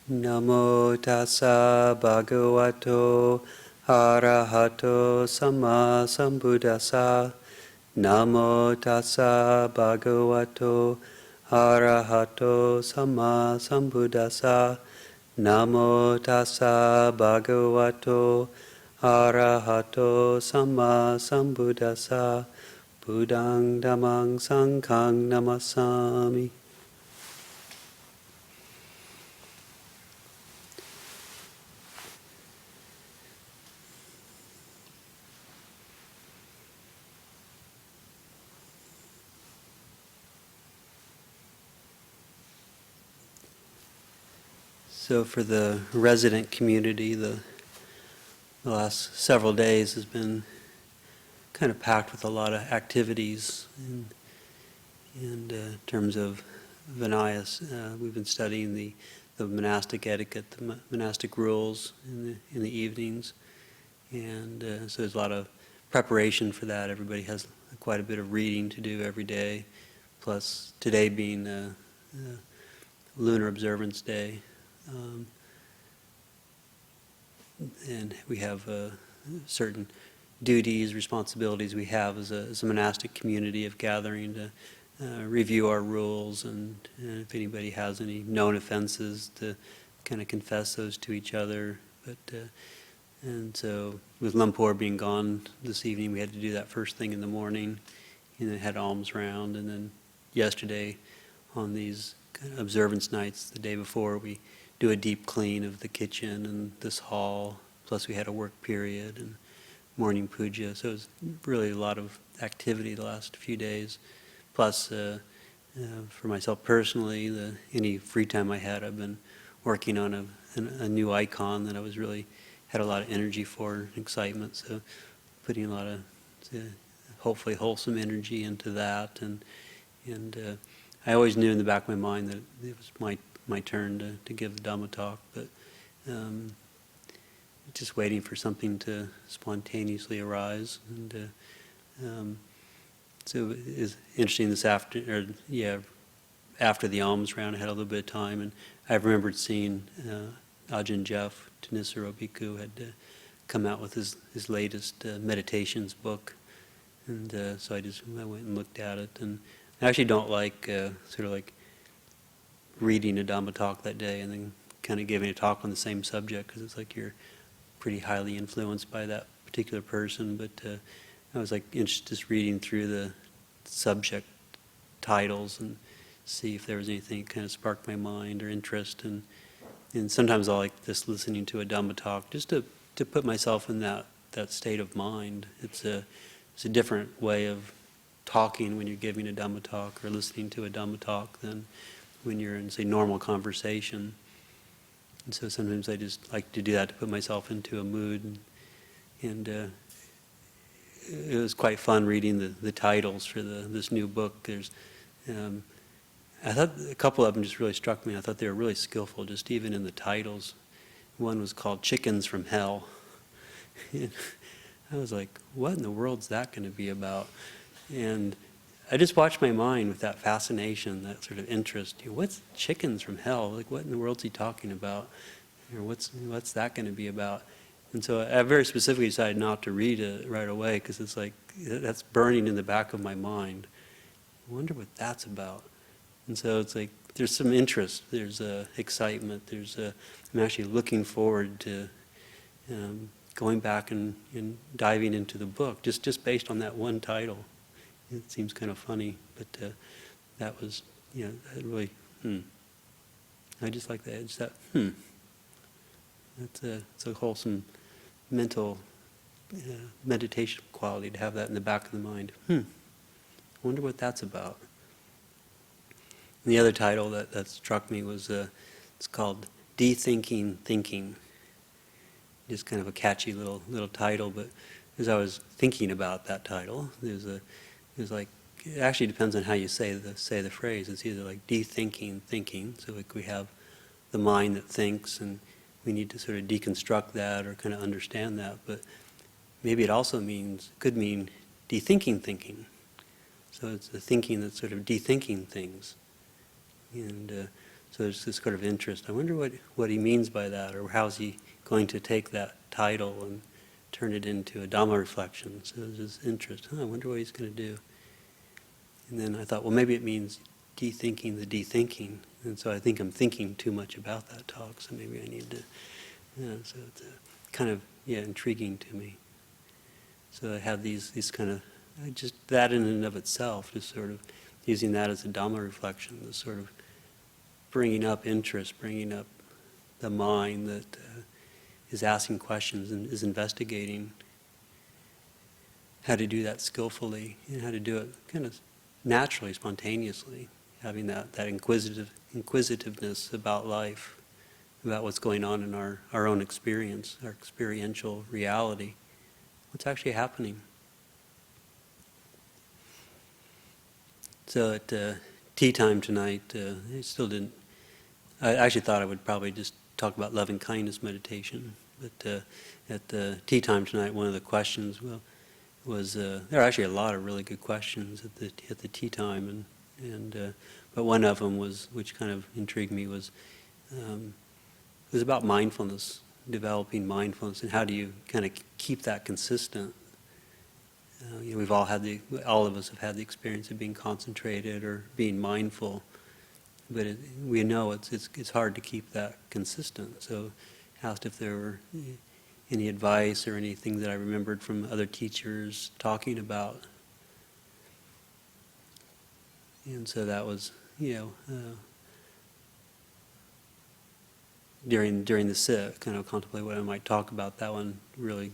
Namo tassa bhagavato arahato samma sambuddhassa. Namo tassa bhagavato arahato samma sambuddhassa. Namo tassa bhagavato arahato samma sambuddhassa. Buddhang dhammang sanghang namasami. So for the resident community, the last several days has been kind of packed with a lot of activities. In terms of Vinayas, we've been studying the monastic etiquette, the monastic rules in the evenings. And so there's a lot of preparation for that. Everybody has quite a bit of reading to do every day, plus today being Lunar Observance Day. And we have certain duties, responsibilities we have as a monastic community of gathering to review our rules, and if anybody has any known offenses, to kind of confess those to each other. And so with Lumpur being gone this evening, we had to do that first thing in the morning, and then had alms round, and then yesterday on these kind of observance nights, the day before, we do a deep clean of the kitchen and this hall, plus we had a work period and morning puja. So it was really a lot of activity the last few days. Plus, for myself personally, any free time I had, I've been working on a new icon that I was really had a lot of energy for, and excitement. So putting a lot of hopefully wholesome energy into that, and I always knew in the back of my mind that it was my turn to give the Dhamma talk, but just waiting for something to spontaneously arise. And so it was interesting after the alms round, I had a little bit of time, and I remembered seeing Ajahn Jeff Tanisaro Bhikkhu had come out with his latest meditations book, and so I went and looked at it. And I actually don't like sort of like reading a Dhamma talk that day and then kind of giving a talk on the same subject, because it's like you're pretty highly influenced by that particular person. But I was like interested just reading through the subject titles and see if there was anything that kind of sparked my mind or interest. And sometimes I like just listening to a Dhamma talk just to put myself in that state of mind. It's a different way of talking when you're giving a Dhamma talk or listening to a Dhamma talk than when you're in, say, normal conversation. And so sometimes I just like to do that to put myself into a mood. And it was quite fun reading the titles for this new book. There's, I thought a couple of them just really struck me. I thought they were really skillful, just even in the titles. One was called Chickens from Hell. And I was like, what in the world's that going to be about? And I just watched my mind with that fascination, that sort of interest. What's chickens from hell? Like, what in the world's he talking about? Or what's that going to be about? And so I very specifically decided not to read it right away, because it's like, that's burning in the back of my mind. I wonder what that's about. And so it's like, there's some interest, there's excitement, I'm actually looking forward to going back and diving into the book, just based on that one title. It seems kind of funny, but that was, that really, I just like that. It's that, it's a wholesome mental meditation quality to have that in the back of the mind. I wonder what that's about. And the other title that struck me was, it's called De-Thinking Thinking. Just kind of a catchy little title, but as I was thinking about that title, it actually depends on how you say the phrase. It's either like de-thinking thinking, so like we have the mind that thinks, and we need to sort of deconstruct that or kind of understand that. But maybe it also could mean de-thinking thinking. So it's the thinking that's sort of de-thinking things. And So there's this sort of interest. I wonder what he means by that, or how's he going to take that title and turn it into a Dhamma reflection. So there's this interest. I wonder what he's going to do. And then I thought, well, maybe it means de-thinking the de-thinking. And so I think I'm thinking too much about that talk, so maybe I need to, so it's kind of, intriguing to me. So I have these kind of, just that in and of itself, just sort of using that as a Dhamma reflection, this sort of bringing up interest, bringing up the mind that is asking questions and is investigating how to do that skillfully and how to do it kind of naturally, spontaneously, having that inquisitiveness about life, about what's going on in our own experience, our experiential reality, what's actually happening. So at tea time tonight, I actually thought I would probably just talk about loving kindness meditation, but at the tea time tonight, one of the questions was there are actually a lot of really good questions at the tea time, but one of them which kind of intrigued me, was about mindfulness, developing mindfulness, and how do you kind of keep that consistent. We've all of us have had the experience of being concentrated or being mindful, but we know it's hard to keep that consistent. So I asked if there were any advice or anything that I remembered from other teachers talking about. And so that was, during the sit, kind of contemplate what I might talk about. That one really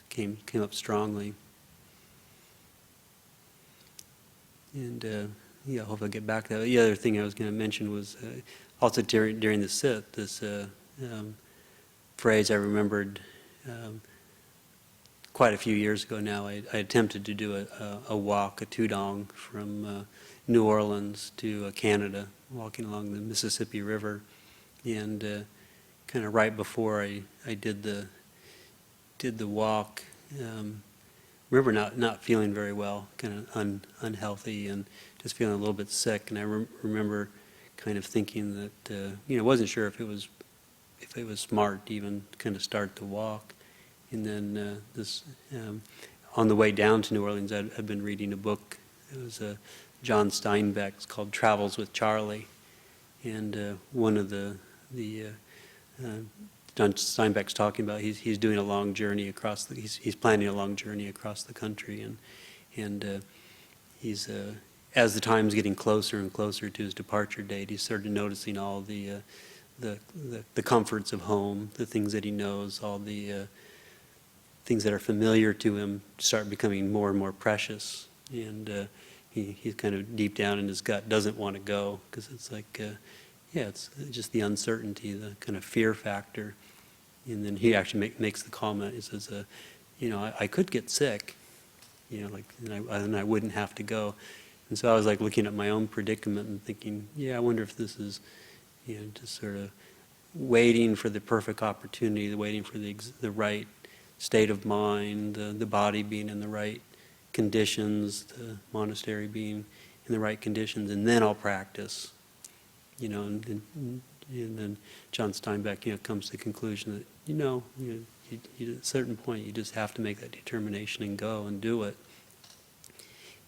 came up strongly. And I hope I'll get back to that. The other thing I was going to mention was also during the sit, this phrase I remembered quite a few years ago now. I attempted to do a walk, a tudong, from New Orleans to Canada, walking along the Mississippi River, and kind of right before I did the walk, remember not feeling very well, kind of unhealthy, and just feeling a little bit sick. And I remember kind of thinking that wasn't sure if it was smart to even kind of start the walk. And then on the way down to New Orleans, I'd been reading a book. It was John Steinbeck's called Travels with Charlie, and one of the John Steinbeck's talking about he's doing a long journey across he's planning a long journey across the country, and he's as the time's getting closer and closer to his departure date, he's started noticing all the comforts of home, the things that he knows, all the things that are familiar to him start becoming more and more precious, and he's kind of deep down in his gut doesn't want to go, because it's like it's just the uncertainty, the kind of fear factor. And then he actually makes the comment, he says, I could get sick, and I wouldn't have to go. And so I was like looking at my own predicament and thinking, I wonder if this is, just sort of waiting for the perfect opportunity, waiting for the right state of mind, the body being in the right conditions, the monastery being in the right conditions, and then I'll practice. And then John Steinbeck, comes to the conclusion that, at a certain point you just have to make that determination and go and do it.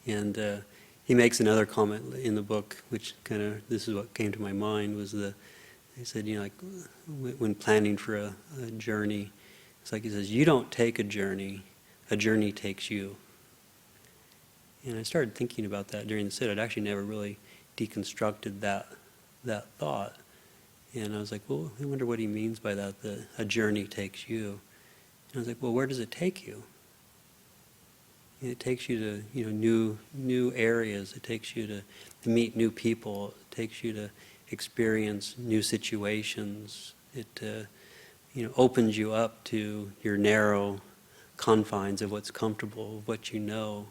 And he makes another comment in the book, which kind of, this is what came to my mind, was he said, like when planning for a journey, it's like he says, you don't take a journey takes you. And I started thinking about that during the sit. I'd actually never really deconstructed that thought. And I was like, well, I wonder what he means by that, a journey takes you. And I was like, well, where does it take you? And it takes you to, new areas. It takes you to meet new people. It takes you to experience new situations. It, opens you up to your narrow confines of what's comfortable, of what you know,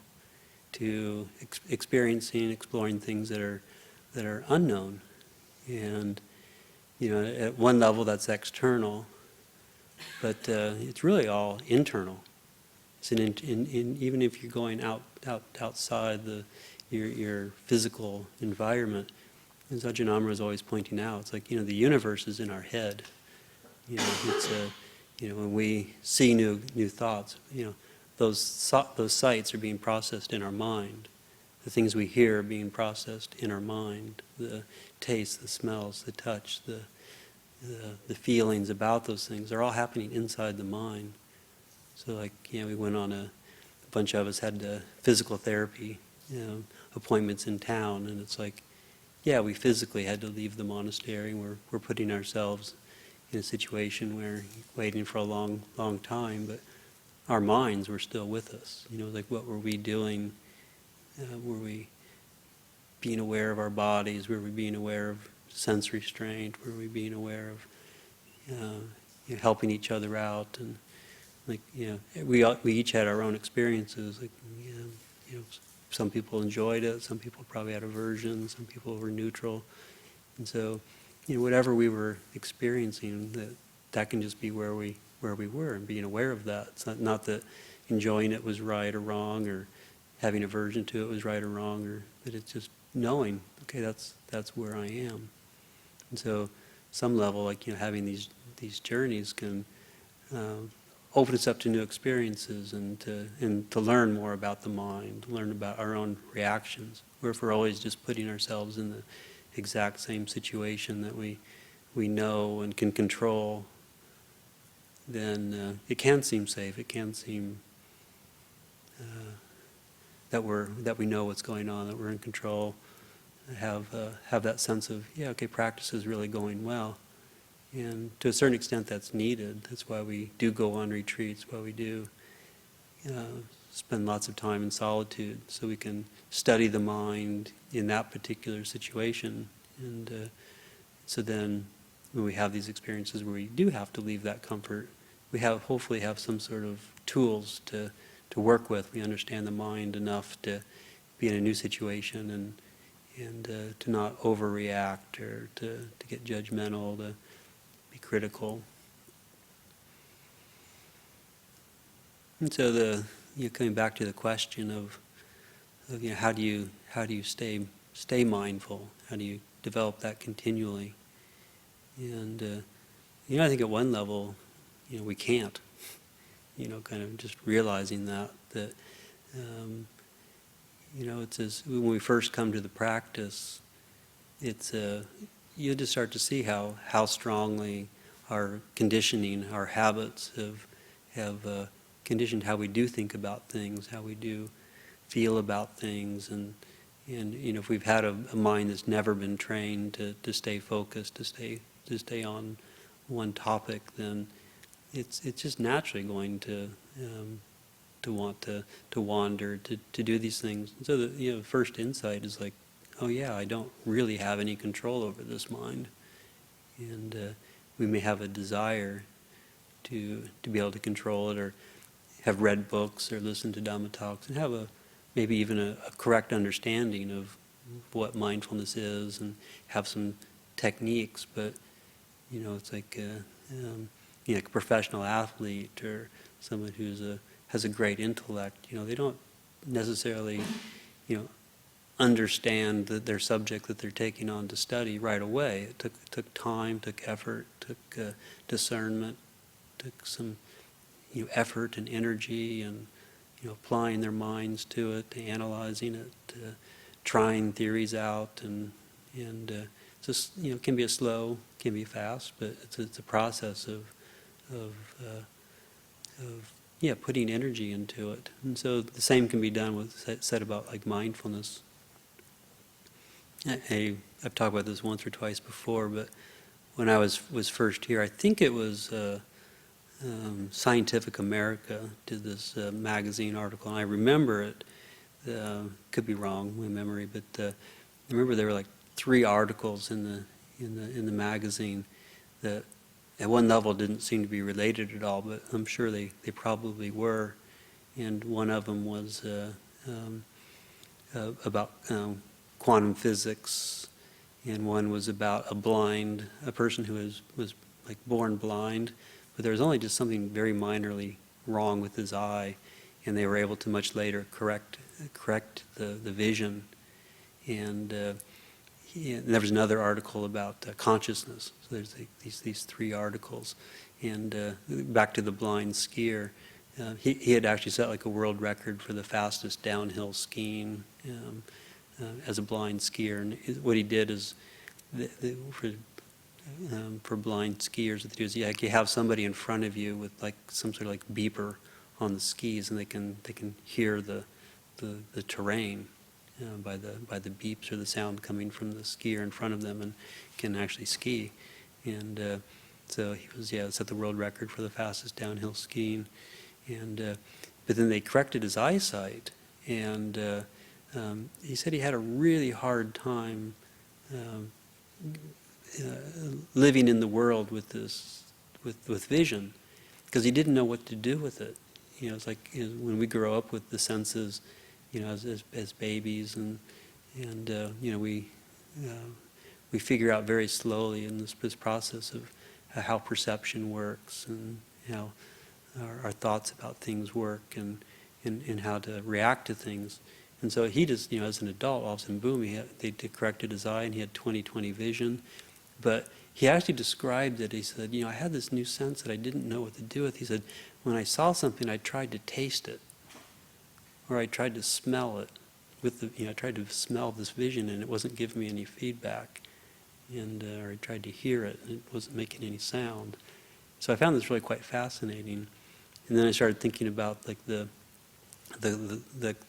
to exploring things that are unknown. And at one level that's external, but it's really all internal. It's even if you're going outside your physical environment, as Ajahn Amaro is always pointing out, it's like, the universe is in our head. It's when we see new thoughts, those sights are being processed in our mind. The things we hear are being processed in our mind. The taste, the smells, the touch, the feelings about those things are all happening inside the mind. So like, we went on a bunch of us had physical therapy appointments in town, and it's like, we physically had to leave the monastery. We're putting ourselves in a situation where waiting for a long time, but our minds were still with us. Like, what were we doing? Were we being aware of our bodies? Were we being aware of sense restraint? Were we being aware of helping each other out? And like, we each had our own experiences. Like, some people enjoyed it. Some people probably had aversion. Some people were neutral. And so, whatever we were experiencing, that can just be where we were, and being aware of that. It's not that enjoying it was right or wrong, or having aversion to it was right or wrong, but it's just knowing, okay, that's where I am. And so, some level, like having these journeys can open us up to new experiences, and to learn more about the mind, learn about our own reactions. Where if we're always just putting ourselves in the exact same situation that we know and can control, then it can seem safe. It can seem that we know what's going on, that we're in control, have that sense of, practice is really going well. And to a certain extent that's needed. That's why we do go on retreats, why we do spend lots of time in solitude, so we can study the mind in that particular situation. And so then when we have these experiences where we do have to leave that comfort, we hopefully have some sort of tools to work with. We understand the mind enough to be in a new situation and to not overreact, or to get judgmental, to be critical. And so coming back to the question of how do you stay mindful? How do you develop that continually? And I think at one level, we can't. Kind of just realizing that it's as when we first come to the practice, it's you just start to see how strongly our conditioning, our habits have conditioned how we do think about things, how we do feel about things, and if we've had a mind that's never been trained to stay focused, to stay on one topic, then it's just naturally going to want to wander, to do these things. And so the first insight is like, oh yeah, I don't really have any control over this mind, and we may have a desire to be able to control it, or have read books or listened to Dhamma talks and have maybe even a correct understanding of what mindfulness is, and have some techniques. But it's like like a professional athlete or someone has a great intellect. They don't necessarily understand their subject that they're taking on to study right away. It took time, took effort, took discernment, took some effort and energy, and applying their minds to it, to analyzing it, trying theories out, and just can be a slow, can be fast, but it's a process of putting energy into it. And so the same can be done with said about like mindfulness. I've talked about this once or twice before, but when I was first here, I think it was Scientific America did this magazine article, and I remember it. Could be wrong, my memory, but I remember there were like 3 articles in the magazine that at one level didn't seem to be related at all, but I'm sure they probably were. And one of them was about quantum physics, and one was about a person who was like born blind, but there was only just something very minorly wrong with his eye, and they were able to much later correct the vision. And there was another article about consciousness. So there's these three articles. And back to the blind skier, he had actually set like a world record for the fastest downhill skiing as a blind skier. And what he did is, for blind skiers, what they do is you have somebody in front of you with like some sort of like beeper on the skis, and they can hear the terrain by the beeps or the sound coming from the skier in front of them, and can actually ski. And so he was set the world record for the fastest downhill skiing. And but then they corrected his eyesight, and he said he had a really hard time living in the world with vision, because he didn't know what to do with it. It's like when we grow up with the senses, as babies, and we figure out very slowly in this process of how perception works, and how our thoughts about things work, and how to react to things. And so he just, as an adult, all of a sudden, boom, they corrected his eye, and he had 20/20 vision. But he actually described it. He said, I had this new sense that I didn't know what to do with. He said, when I saw something, I tried to taste it, or I tried to smell it. I tried to smell this vision, and it wasn't giving me any feedback. And or I tried to hear it, and it wasn't making any sound. So I found this really quite fascinating. And then I started thinking about like the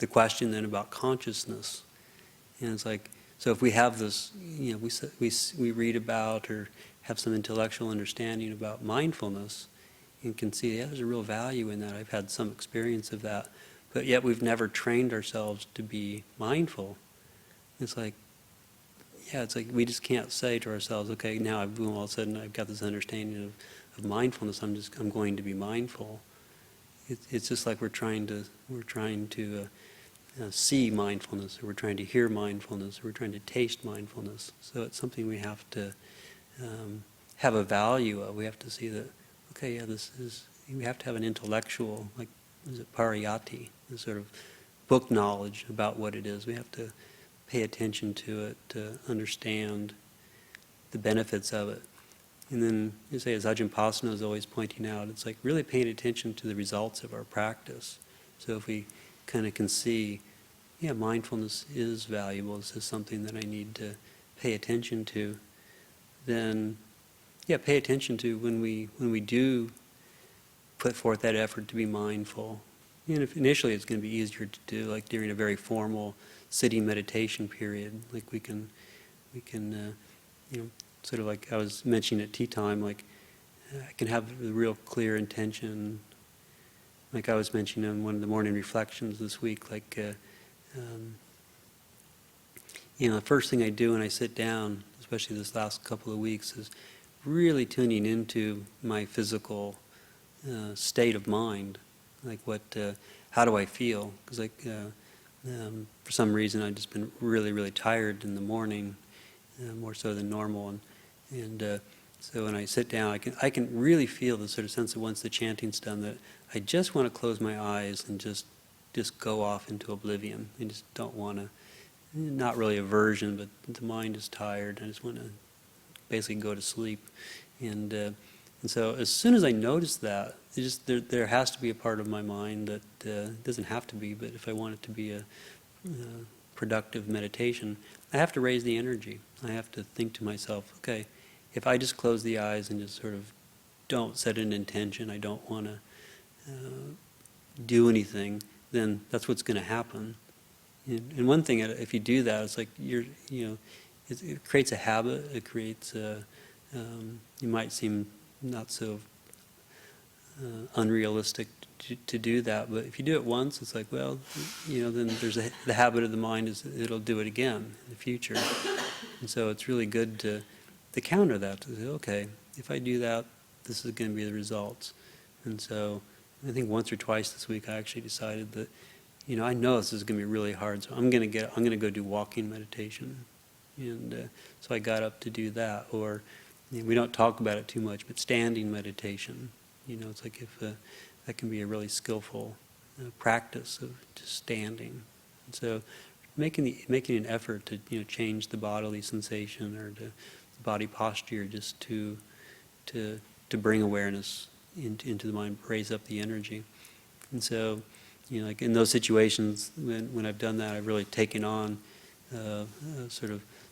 question then about consciousness. And it's like, so if we have this, we read about or have some intellectual understanding about mindfulness, and can see, there's a real value in that. I've had some experience of that, but yet we've never trained ourselves to be mindful. It's like, it's like we just can't say to ourselves, okay, now all of a sudden I've got this understanding of mindfulness. I'm going to be mindful. It's just like we're trying to see mindfulness, or we're trying to hear mindfulness, or we're trying to taste mindfulness. So it's something we have to have a value of. We have to see that, okay, we have to have an intellectual, like, is it pariyati, this sort of book knowledge about what it is. We have to pay attention to it, to understand the benefits of it. And then, as Ajahn Jotipalo is always pointing out, it's like really paying attention to the results of our practice. So if we kind of can see, mindfulness is valuable, this is something that I need to pay attention to, then, pay attention to when we do put forth that effort to be mindful. If initially it's going to be easier to do, like during a very formal sitting meditation period, like we can sort of like I was mentioning at tea time, like I can have a real clear intention. Like I was mentioning in one of the morning reflections this week, like the first thing I do when I sit down, especially this last couple of weeks, is really tuning into my physical state of mind. Like how do I feel? Because for some reason I've just been really, really tired in the morning, more so than normal, and so when I sit down, I can really feel the sort of sense that once the chanting's done, that I just want to close my eyes and just go off into oblivion. I just don't want to, not really aversion, but the mind is tired. I just want to basically go to sleep, and so as soon as I notice that, there has to be a part of my mind that it doesn't have to be, but if I want it to be a productive meditation, I have to raise the energy. I have to think to myself, okay, if I just close the eyes and just sort of don't set an intention, I don't want to do anything, then that's what's going to happen. And one thing, if you do that, it's like it creates a habit. It creates you might seem not so unrealistic to do that, but if you do it once, it's like, well, then there's the habit of the mind is it'll do it again in the future. And so it's really good to counter that, to say, okay, if I do that, this is going to be the results. And so I think once or twice this week I actually decided that, I know this is going to be really hard, so I'm going to go do walking meditation. And so I got up to do that. Or we don't talk about it too much, but standing meditation. It's like if that can be a really skillful practice of just standing. And so making an effort to change the bodily sensation or the body posture, just to bring awareness into the mind, raise up the energy. And so, like in those situations when I've done that, I've really taken on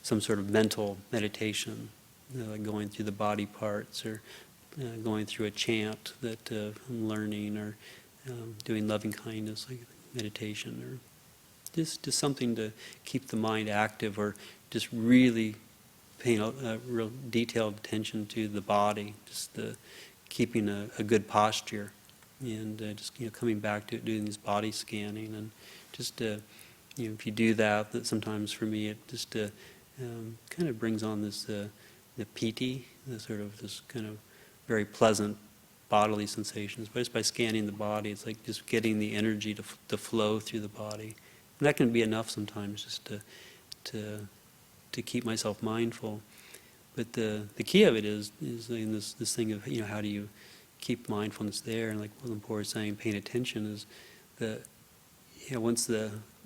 some sort of mental meditation, like going through the body parts, or going through a chant that I'm learning, or doing loving kindness, like meditation, or just something to keep the mind active, or just really paying a real detailed attention to the body, just keeping a good posture, and just coming back to it, doing this body scanning, and just if you do that sometimes for me it just kind of brings on this the piti, this kind of very pleasant bodily sensations. But just by scanning the body, it's like just getting the energy to flow through the body, and that can be enough sometimes just to keep myself mindful. But the key of it is in this thing of how do you keep mindfulness there, and like what Lumpur is saying, paying attention is that once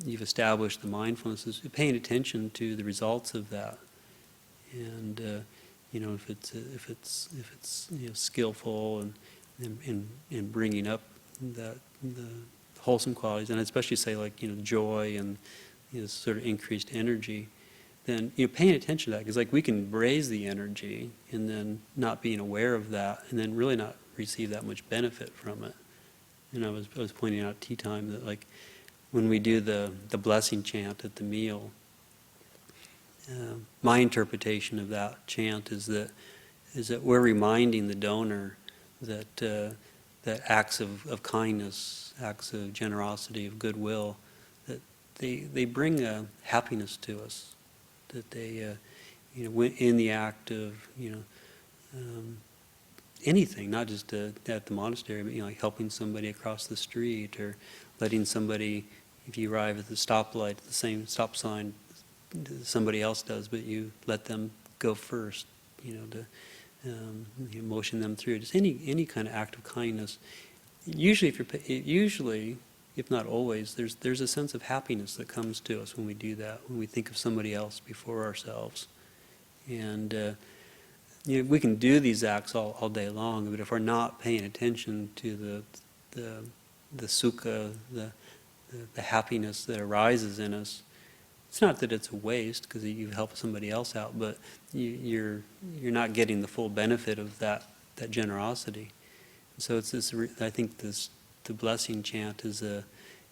you've established the mindfulness, is paying attention to the results of that, and if it's skillful and bringing up the wholesome qualities, and especially say like joy and sort of increased energy, then paying attention to that, because like we can raise the energy and then not being aware of that, and then really not receive that much benefit from it. And I was pointing out tea time that like when we do the blessing chant at the meal, my interpretation of that chant is that we're reminding the donor that acts of kindness, acts of generosity, of goodwill, that they bring happiness to us. That they, in the act of, anything, not just at the monastery, but like helping somebody across the street, or letting somebody, if you arrive at the stoplight, at the same stop sign somebody else does, but you let them go first, to motion them through. Just any kind of act of kindness. Usually, if not always, there's a sense of happiness that comes to us when we do that, when we think of somebody else before ourselves. And we can do these acts all day long, but if we're not paying attention to the sukha, the happiness that arises in us, it's not that it's a waste because you help somebody else out, but you're not getting the full benefit of that generosity. So it's this. I think the blessing chant is a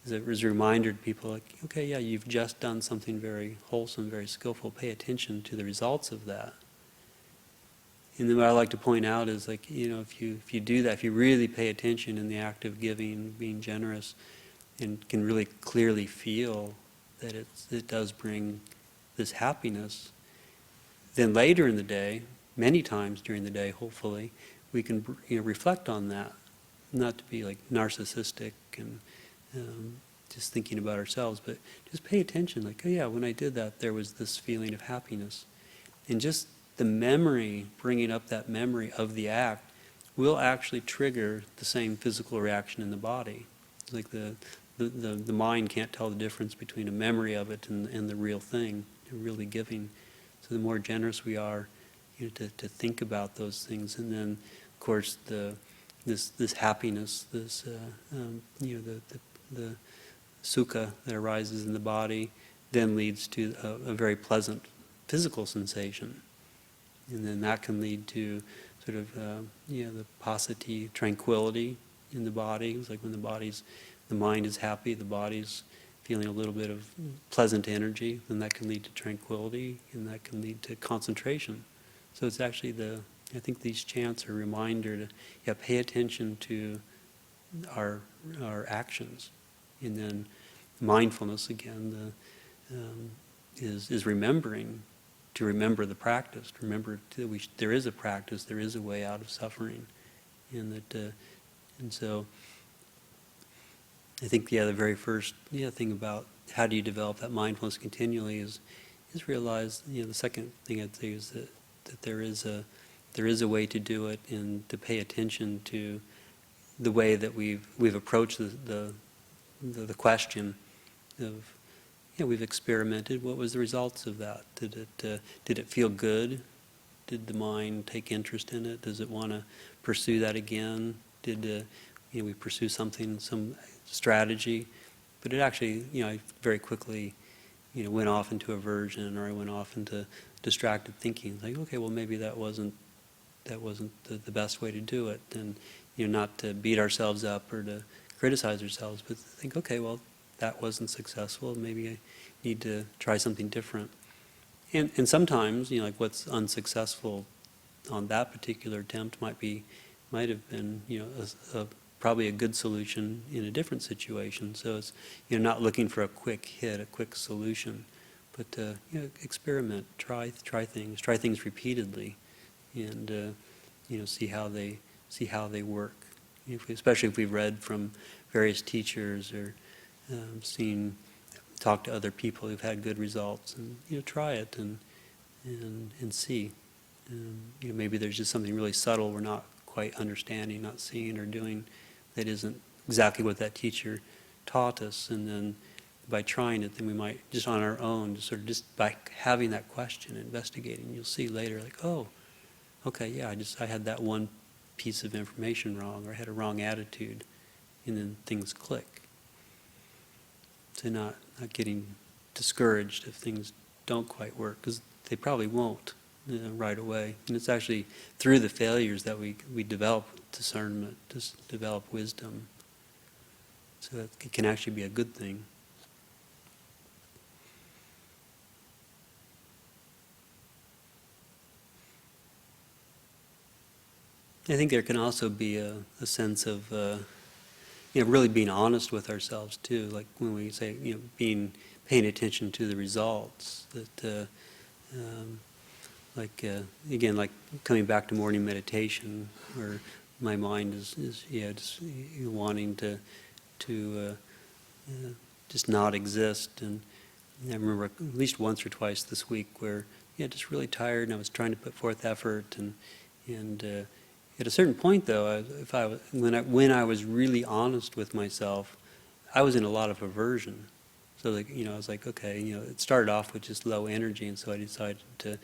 reminder to people, like, okay, yeah, you've just done something very wholesome, very skillful. Pay attention to the results of that. And then what I like to point out is, like, if you do that, if you really pay attention in the act of giving, being generous, and can really clearly feel that it does bring this happiness, then later in the day, many times during the day, hopefully, we can reflect on that. Not to be like narcissistic and just thinking about ourselves, but just pay attention, like, oh yeah, when I did that, there was this feeling of happiness. And just the memory, bringing up that memory of the act, will actually trigger the same physical reaction in the body. It's like the mind can't tell the difference between a memory of it and the real thing, really giving. So the more generous we are, to think about those things, and then, of course, this happiness, this the sukha that arises in the body, then leads to a very pleasant physical sensation, and then that can lead to sort of the passaddhi, tranquility in the body. It's like when the mind is happy, the body's feeling a little bit of pleasant energy, then that can lead to tranquility, and that can lead to concentration. So it's actually I think these chants are a reminder to pay attention to our actions, and then mindfulness again is remembering to remember the practice, to remember that there is a practice, there is a way out of suffering, and so I think the very first thing about how do you develop that mindfulness continually is realize the second thing I'd say is that there is a way to do it, and to pay attention to the way that we've approached the question of we've experimented. What was the results of that? Did it feel good? Did the mind take interest in it? Does it want to pursue that again? Did we pursue something, some strategy? But it actually, I very quickly, went off into aversion, or I went off into distracted thinking. Like, okay, well, maybe that wasn't the best way to do it. And not to beat ourselves up or to criticize ourselves, but to think, okay, well, that wasn't successful. Maybe I need to try something different. And sometimes, like what's unsuccessful on that particular attempt might have been, probably a good solution in a different situation. So it's, not looking for a quick hit, a quick solution, but experiment, try things repeatedly, and see how they work. Especially if we've read from various teachers or talk to other people who've had good results, and try it and see. Maybe there's just something really subtle we're not quite understanding, not seeing or doing, that isn't exactly what that teacher taught us. And then by trying it, then we might just on our own, just by having that question, investigating, you'll see later, like, oh, okay, yeah, I had that one piece of information wrong, or I had a wrong attitude, and then things click. So not getting discouraged if things don't quite work, because they probably won't right away. And it's actually through the failures that we develop discernment, develop wisdom. So that it can actually be a good thing. I think there can also be a sense of really being honest with ourselves too. Like when we say, paying attention to the results. That again, like coming back to morning meditation, where my mind is just wanting to just not exist. And I remember at least once or twice this week where just really tired, and I was trying to put forth effort, and at a certain point though, when I was really honest with myself, I was in a lot of aversion. So I was like, okay, it started off with just low energy, and so I decided to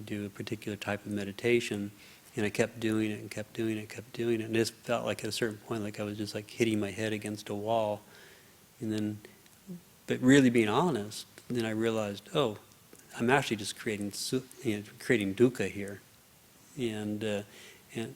do a particular type of meditation, and I kept doing it and kept doing it and kept doing it, and it just felt like at a certain point like I was just like hitting my head against a wall. And then, but really being honest, then I realized, oh, I'm actually just creating dukkha here. And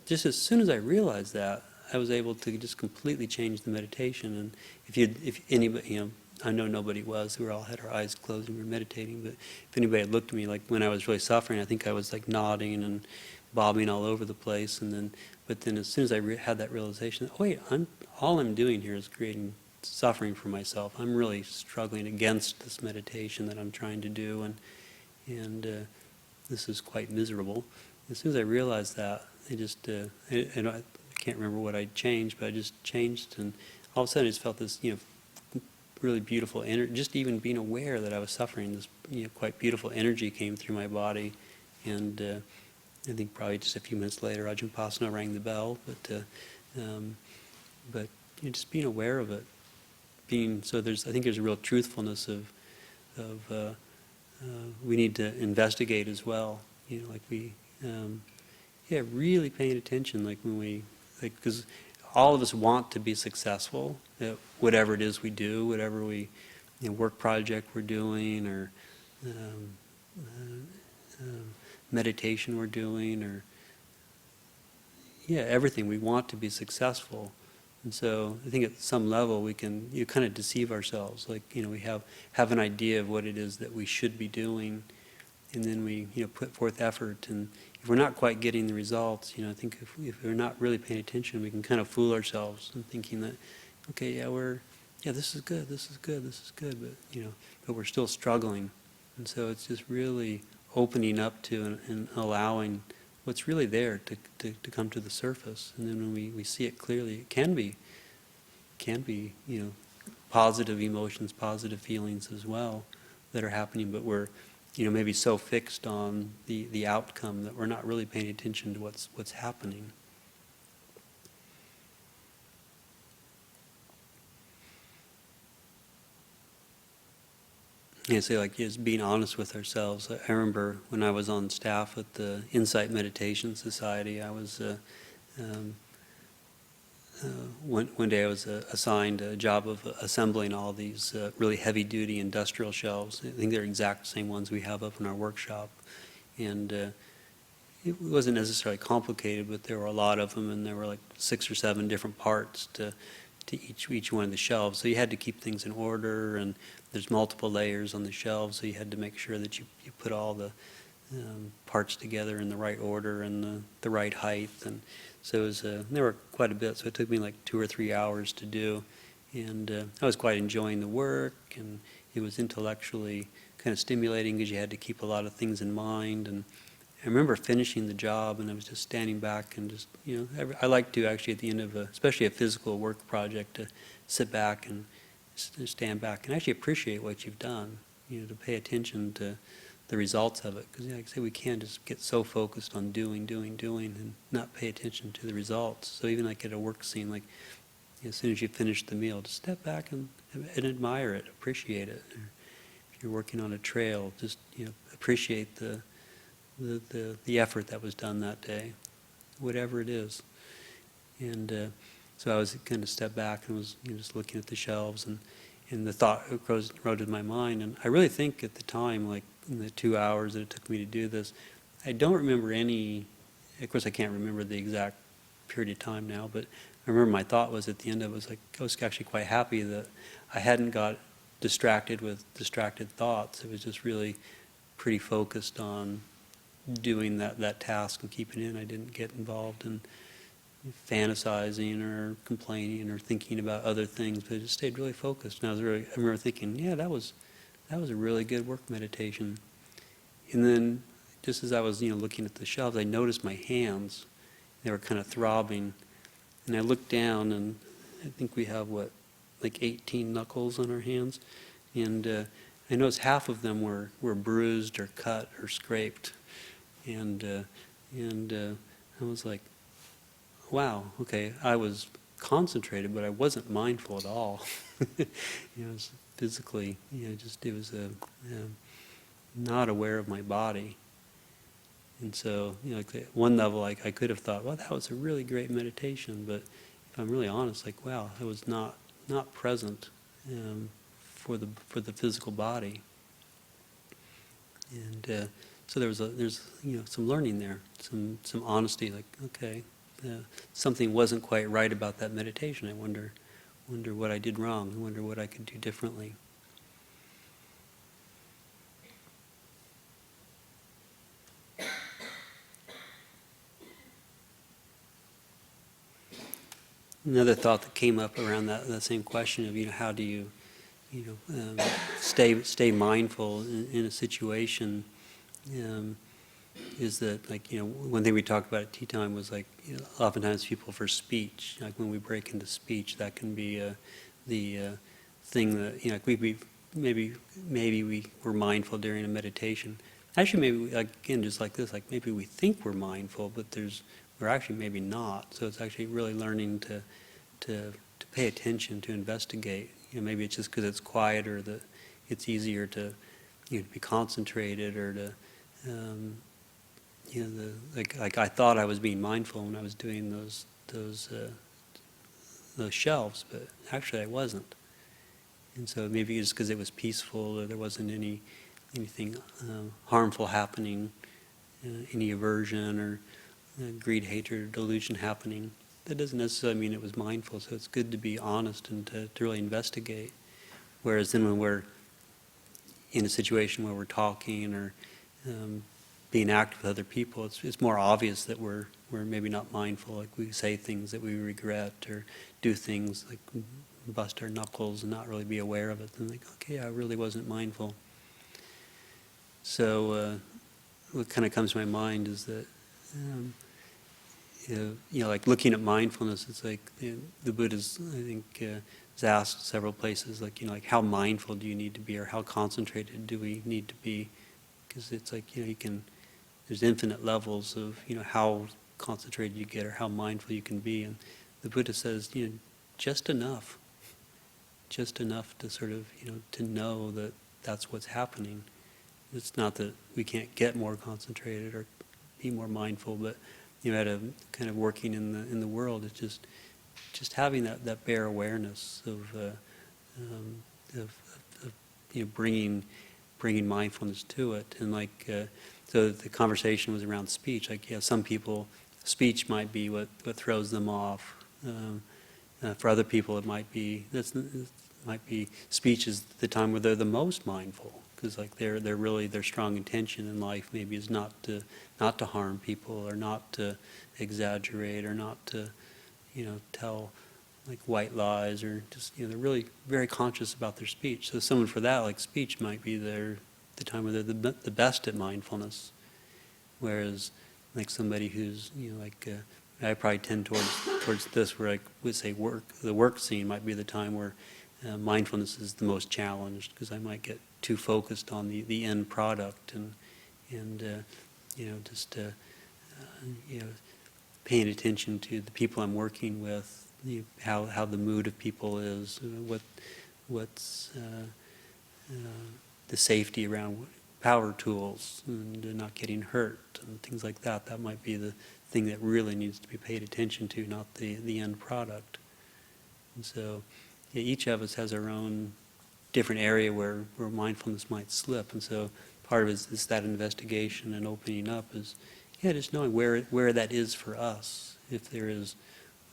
just as soon as I realized that, I was able to just completely change the meditation. And if anybody, I know nobody was, we all had our eyes closed and we were meditating, but if anybody had looked at me, like when I was really suffering, I think I was like nodding and bobbing all over the place. But then as soon as I had that realization, oh wait, all I'm doing here is creating suffering for myself. I'm really struggling against this meditation that I'm trying to do, and this is quite miserable. As soon as I realized that, I can't remember what I changed, but I just changed, and all of a sudden I just felt this, really beautiful energy. Just even being aware that I was suffering, this quite beautiful energy came through my body, and I think probably just a few minutes later, Ajahn Jotipalo rang the bell. But just being aware of it, I think there's a real truthfulness of we need to investigate as well. Really paying attention, because all of us want to be successful at whatever it is we do, whatever work project we're doing, or meditation we're doing, or everything. We want to be successful, and so I think at some level we can kind of deceive ourselves. We have an idea of what it is that we should be doing, and then we put forth effort, and if we're not quite getting the results, I think if we're not really paying attention, we can kind of fool ourselves in thinking that, okay, this is good, but we're still struggling. And so it's just really opening up to and allowing what's really there to come to the surface. And then when we see it clearly, it can be positive emotions, positive feelings as well that are happening, but we're maybe so fixed on the outcome that we're not really paying attention to what's happening. I say like just being honest with ourselves. I remember when I was on staff with the Insight Meditation Society, I was um, one day I was assigned a job of assembling all these really heavy-duty industrial shelves. I think they're exact same ones we have up in our workshop, and it wasn't necessarily complicated, but there were a lot of them, and there were like 6 or 7 different parts to each one of the shelves. So you had to keep things in order, and there's multiple layers on the shelves, so you had to make sure that you put all the parts together in the right order and the right height. And so it was, there were quite a bit, so it took me like 2 or 3 hours to do. And I was quite enjoying the work, and it was intellectually kind of stimulating because you had to keep a lot of things in mind. And I remember finishing the job, and I was just standing back and just, I like to actually at the end of especially a physical work project, to sit back and stand back and actually appreciate what you've done, to pay attention to the results of it. Because like I say, we can't just get so focused on doing, and not pay attention to the results. So even like at a work scene, like as soon as you finish the meal, just step back and admire it, appreciate it. Or if you're working on a trail, just appreciate the effort that was done that day, whatever it is. And so I was kind of stepped back and was just looking at the shelves, and the thought rose to my mind. And I really think at the time, like in the 2 hours that it took me to do this, I don't remember any, of course I can't remember the exact period of time now, but I remember my thought was at the end of it was like, I was actually quite happy that I hadn't got distracted with distracted thoughts. It was just really pretty focused on doing that task and keeping it in. I didn't get involved in fantasizing or complaining or thinking about other things, but I just stayed really focused. And I remember thinking, yeah, that was a really good work meditation. And then just as I was looking at the shelves, I noticed my hands. They were kind of throbbing. And I looked down, and I think we have like 18 knuckles on our hands. And I noticed half of them were bruised or cut or scraped. And I was like, wow, okay, I was concentrated, but I wasn't mindful at all. I was physically, it was not aware of my body. And so, like at one level, like I could have thought, well, that was a really great meditation, but if I'm really honest, like, wow, I was not present for the physical body. And so there's some learning there, some honesty, like, okay, something wasn't quite right about that meditation. I wonder what I did wrong. I wonder what I could do differently. Another thought that came up around that same question of how do you stay mindful in a situation, is that like one thing we talked about at tea time was like oftentimes people for speech, like when we break into speech, that can be the thing that like maybe we were mindful during a meditation. Actually, maybe again just like this, like maybe we think we're mindful, but we're actually maybe not. So it's actually really learning to pay attention, to investigate. Maybe it's just because it's quieter that it's easier to to be concentrated, or to like I thought I was being mindful when I was doing those shelves, but actually I wasn't. And so maybe it's because it was peaceful, or there wasn't anything harmful happening, any aversion or greed, hatred, or delusion happening. That doesn't necessarily mean it was mindful, so it's good to be honest and to really investigate. Whereas then when we're in a situation where we're talking or being active with other people, it's more obvious that we're maybe not mindful. Like we say things that we regret, or do things like bust our knuckles and not really be aware of it. And like, okay, I really wasn't mindful. So what kind of comes to my mind is that like looking at mindfulness, it's like the Buddha's, I think, is asked several places, like like how mindful do you need to be, or how concentrated do we need to be? Because it's like there's infinite levels of how concentrated you get or how mindful you can be, and the Buddha says just enough to sort of to know that that's what's happening. It's not that we can't get more concentrated or be more mindful, but at a kind of working in the world, it's just having that bare awareness of bringing mindfulness to it. And so the conversation was around speech. Some people, speech might be what throws them off. For other people, it might be speech is the time where they're the most mindful, because their strong intention in life maybe is not to harm people, or not to exaggerate, or not to tell white lies, or just they're really very conscious about their speech. So someone for that, speech might be the time where they're the best at mindfulness, whereas somebody who's I probably tend towards this, where I would say the work scene might be the time where mindfulness is the most challenged, because I might get too focused on the end product and paying attention to the people I'm working with, how the mood of people is, what's the safety around power tools, and not getting hurt and things like that. That might be the thing that really needs to be paid attention to, not the end product. And so each of us has our own different area where mindfulness might slip. And so part of it is that investigation and opening up is just knowing where that is for us. If there is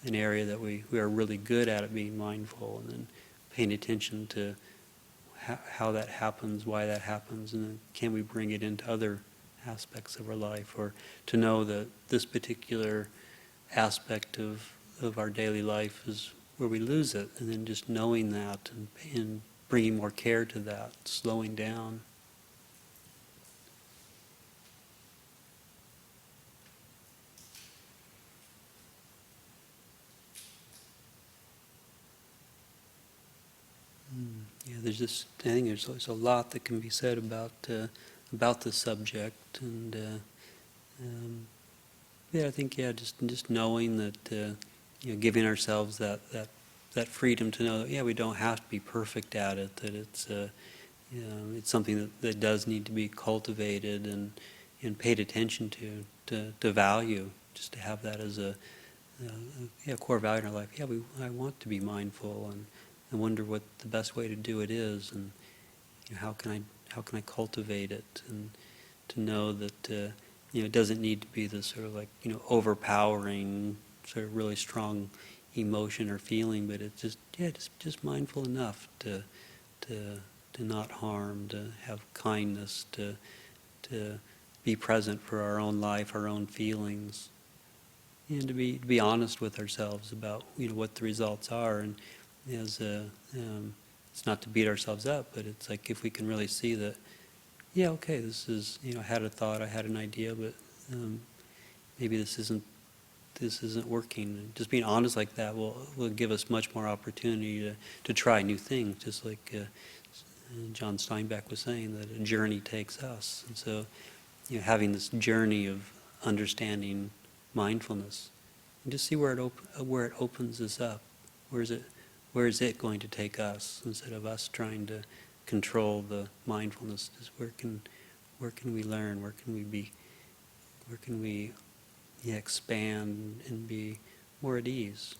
an area that we are really good at being mindful, and then paying attention to how that happens, why that happens, and then can we bring it into other aspects of our life, or to know that this particular aspect of our daily life is where we lose it, and then just knowing that and bringing more care to that, slowing down. I think there's a lot that can be said about the subject, and I think just knowing that giving ourselves that freedom to know that we don't have to be perfect at it, that it's something that does need to be cultivated and paid attention to value, just to have that as a core value in our life. I want to be mindful, and I wonder what the best way to do it is, and how can I cultivate it, and to know that it doesn't need to be this sort of overpowering, sort of really strong emotion or feeling, but it's just mindful enough to not harm, to have kindness, to be present for our own life, our own feelings, and to be honest with ourselves about what the results are. And it's not to beat ourselves up, but it's if we can really see that, okay, this is, I had a thought, I had an idea, but maybe this isn't working. And just being honest like that will give us much more opportunity to try new things, just like John Steinbeck was saying, that a journey takes us. And so having this journey of understanding mindfulness, and just see where it opens us up. Where is it going to take us, instead of us trying to control the mindfulness? Just where can we learn? Where can we expand and be more at ease?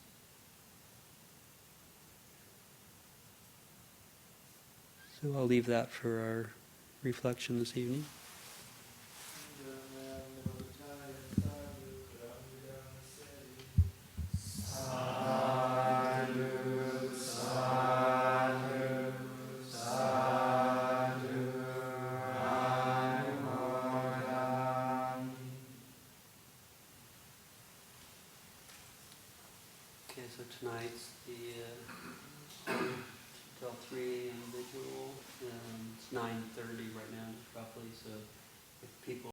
So I'll leave that for our reflection this evening. Okay, so tonight's the till 3 a.m. vigil. It's 9:30 right now, roughly. So if people